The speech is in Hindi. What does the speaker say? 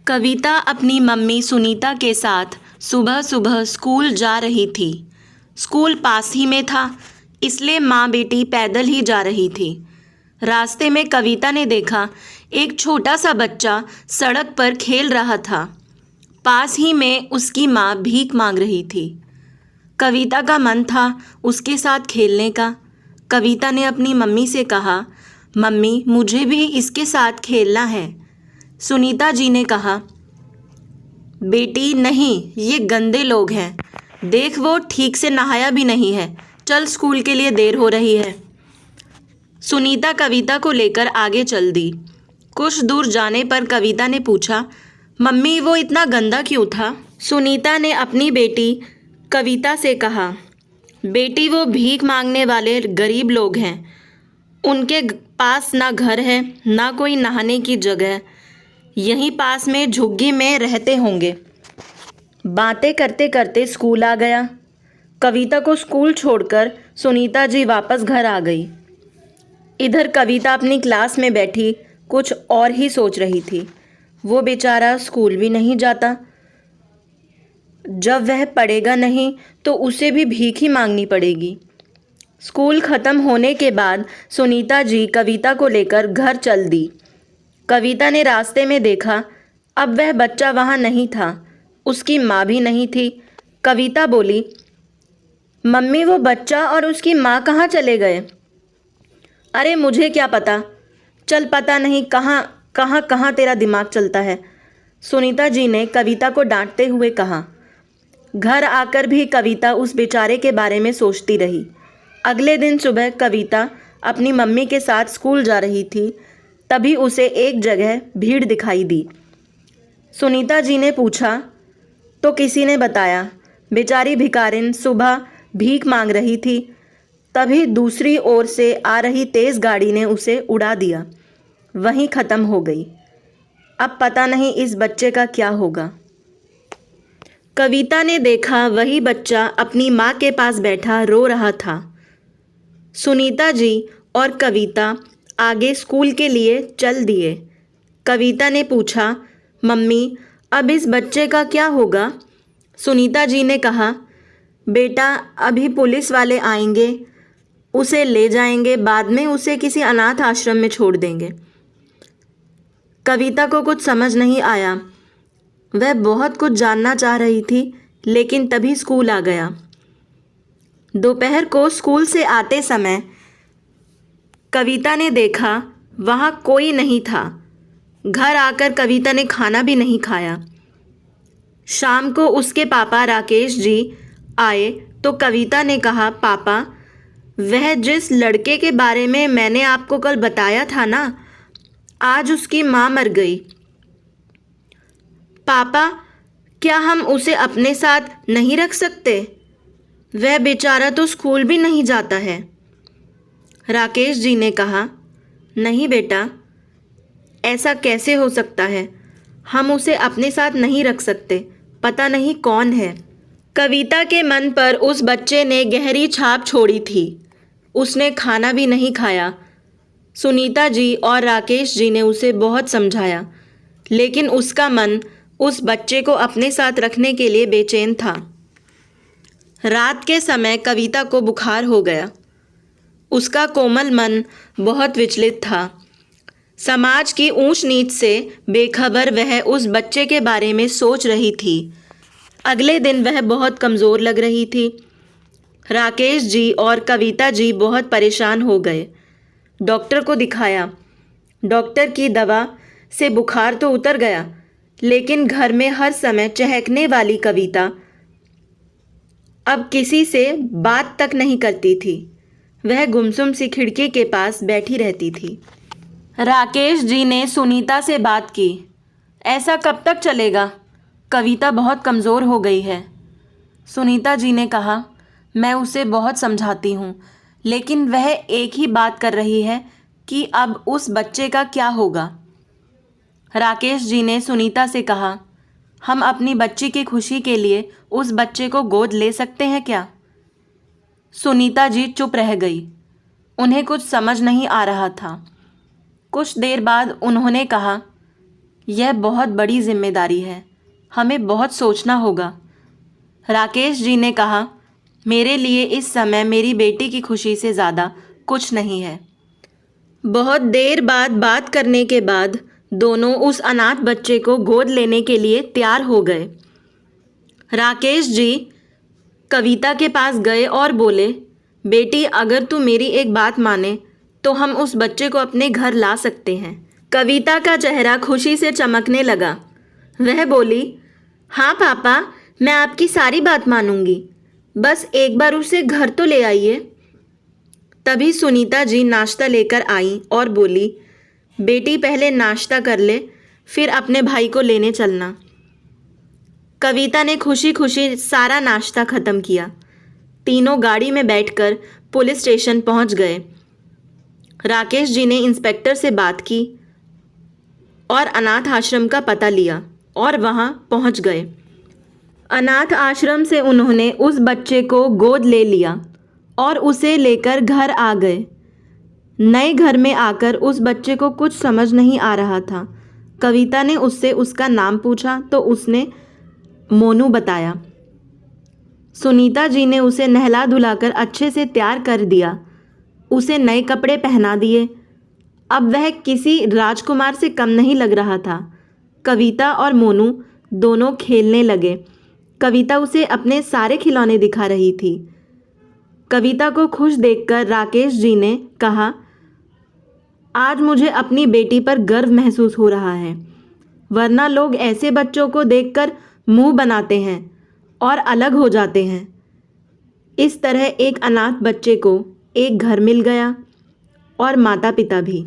कविता अपनी मम्मी सुनीता के साथ सुबह सुबह स्कूल जा रही थी। स्कूल पास ही में था, इसलिए माँ बेटी पैदल ही जा रही थी। रास्ते में कविता ने देखा एक छोटा सा बच्चा सड़क पर खेल रहा था। पास ही में उसकी माँ भीख मांग रही थी। कविता का मन था उसके साथ खेलने का। कविता ने अपनी मम्मी से कहा, मम्मी मुझे भी इसके साथ खेलना है। सुनीता जी ने कहा, बेटी नहीं, ये गंदे लोग हैं। देख वो ठीक से नहाया भी नहीं है। चल स्कूल के लिए देर हो रही है। सुनीता कविता को लेकर आगे चल दी। कुछ दूर जाने पर कविता ने पूछा, मम्मी वो इतना गंदा क्यों था? सुनीता ने अपनी बेटी कविता से कहा, बेटी वो भीख मांगने वाले गरीब लोग हैं। उनके पास ना घर है ना कोई नहाने की जगह। यहीं पास में झुग्गी में रहते होंगे। बातें करते करते स्कूल आ गया। कविता को स्कूल छोड़कर सुनीता जी वापस घर आ गई। इधर कविता अपनी क्लास में बैठी कुछ और ही सोच रही थी। वो बेचारा स्कूल भी नहीं जाता। जब वह पढ़ेगा नहीं तो उसे भी भीख ही मांगनी पड़ेगी। स्कूल ख़त्म होने के बाद सुनीता जी कविता को लेकर घर चल दी। कविता ने रास्ते में देखा अब वह बच्चा वहाँ नहीं था, उसकी माँ भी नहीं थी। कविता बोली, मम्मी वो बच्चा और उसकी माँ कहाँ चले गए? अरे मुझे क्या पता, चल पता नहीं कहाँ कहाँ कहाँ तेरा दिमाग चलता है, सुनीता जी ने कविता को डांटते हुए कहा। घर आकर भी कविता उस बेचारे के बारे में सोचती रही। अगले दिन सुबह कविता अपनी मम्मी के साथ स्कूल जा रही थी, तभी उसे एक जगह भीड़ दिखाई दी। सुनीता जी ने पूछा तो किसी ने बताया बेचारी भिखारिन सुबह भीख मांग रही थी। तभी दूसरी ओर से आ रही तेज़ गाड़ी ने उसे उड़ा दिया, वहीं ख़त्म हो गई। अब पता नहीं इस बच्चे का क्या होगा। कविता ने देखा वही बच्चा अपनी माँ के पास बैठा रो रहा था। सुनीता जी और कविता आगे स्कूल के लिए चल दिए। कविता ने पूछा, मम्मी अब इस बच्चे का क्या होगा? सुनीता जी ने कहा, बेटा अभी पुलिस वाले आएंगे, उसे ले जाएंगे, बाद में उसे किसी अनाथ आश्रम में छोड़ देंगे। कविता को कुछ समझ नहीं आया। वह बहुत कुछ जानना चाह रही थी, लेकिन तभी स्कूल आ गया। दोपहर को स्कूल से आते समय कविता ने देखा वहाँ कोई नहीं था। घर आकर कविता ने खाना भी नहीं खाया। शाम को उसके पापा राकेश जी आए तो कविता ने कहा, पापा वह जिस लड़के के बारे में मैंने आपको कल बताया था ना, आज उसकी माँ मर गई। पापा क्या हम उसे अपने साथ नहीं रख सकते? वह बेचारा तो स्कूल भी नहीं जाता है। राकेश जी ने कहा, नहीं बेटा, ऐसा कैसे हो सकता है? हम उसे अपने साथ नहीं रख सकते, पता नहीं कौन है। कविता के मन पर उस बच्चे ने गहरी छाप छोड़ी थी। उसने खाना भी नहीं खाया। सुनीता जी और राकेश जी ने उसे बहुत समझाया, लेकिन उसका मन उस बच्चे को अपने साथ रखने के लिए बेचैन था। रात के समय कविता को बुखार हो गया। उसका कोमल मन बहुत विचलित था। समाज की ऊंच नीच से बेखबर वह उस बच्चे के बारे में सोच रही थी। अगले दिन वह बहुत कमज़ोर लग रही थी। राकेश जी और कविता जी बहुत परेशान हो गए। डॉक्टर को दिखाया। डॉक्टर की दवा से बुखार तो उतर गया, लेकिन घर में हर समय चहकने वाली कविता अब किसी से बात तक नहीं करती थी। वह गुमसुम सी खिड़की के पास बैठी रहती थी। राकेश जी ने सुनीता से बात की। ऐसा कब तक चलेगा? कविता बहुत कमज़ोर हो गई है। सुनीता जी ने कहा, मैं उसे बहुत समझाती हूँ, लेकिन वह एक ही बात कर रही है कि अब उस बच्चे का क्या होगा। राकेश जी ने सुनीता से कहा, हम अपनी बच्ची की खुशी के लिए उस बच्चे को गोद ले सकते हैं क्या? सुनीता जी चुप रह गई। उन्हें कुछ समझ नहीं आ रहा था। कुछ देर बाद उन्होंने कहा, यह बहुत बड़ी जिम्मेदारी है, हमें बहुत सोचना होगा। राकेश जी ने कहा, मेरे लिए इस समय मेरी बेटी की खुशी से ज़्यादा कुछ नहीं है। बहुत देर बाद बात करने के बाद दोनों उस अनाथ बच्चे को गोद लेने के लिए तैयार हो गए। राकेश जी कविता के पास गए और बोले, बेटी अगर तू मेरी एक बात माने तो हम उस बच्चे को अपने घर ला सकते हैं। कविता का चेहरा खुशी से चमकने लगा। वह बोली, हाँ पापा, मैं आपकी सारी बात मानूंगी, बस एक बार उसे घर तो ले आइए। तभी सुनीता जी नाश्ता लेकर आई और बोली, बेटी पहले नाश्ता कर ले, फिर अपने भाई को लेने चलना। कविता ने खुशी खुशी सारा नाश्ता ख़त्म किया। तीनों गाड़ी में बैठकर पुलिस स्टेशन पहुंच गए। राकेश जी ने इंस्पेक्टर से बात की और अनाथ आश्रम का पता लिया और वहां पहुंच गए। अनाथ आश्रम से उन्होंने उस बच्चे को गोद ले लिया और उसे लेकर घर आ गए। नए घर में आकर उस बच्चे को कुछ समझ नहीं आ रहा था। कविता ने उससे उसका नाम पूछा तो उसने मोनू बताया। सुनीता जी ने उसे नहला धुलाकर अच्छे से तैयार कर दिया, उसे नए कपड़े पहना दिए। अब वह किसी राजकुमार से कम नहीं लग रहा था। कविता और मोनू दोनों खेलने लगे। कविता उसे अपने सारे खिलौने दिखा रही थी। कविता को खुश देखकर राकेश जी ने कहा, आज मुझे अपनी बेटी पर गर्व महसूस हो रहा है, वरना लोग ऐसे बच्चों को देखकर मुंह बनाते हैं और अलग हो जाते हैं। इस तरह एक अनाथ बच्चे को एक घर मिल गया और माता पिता भी।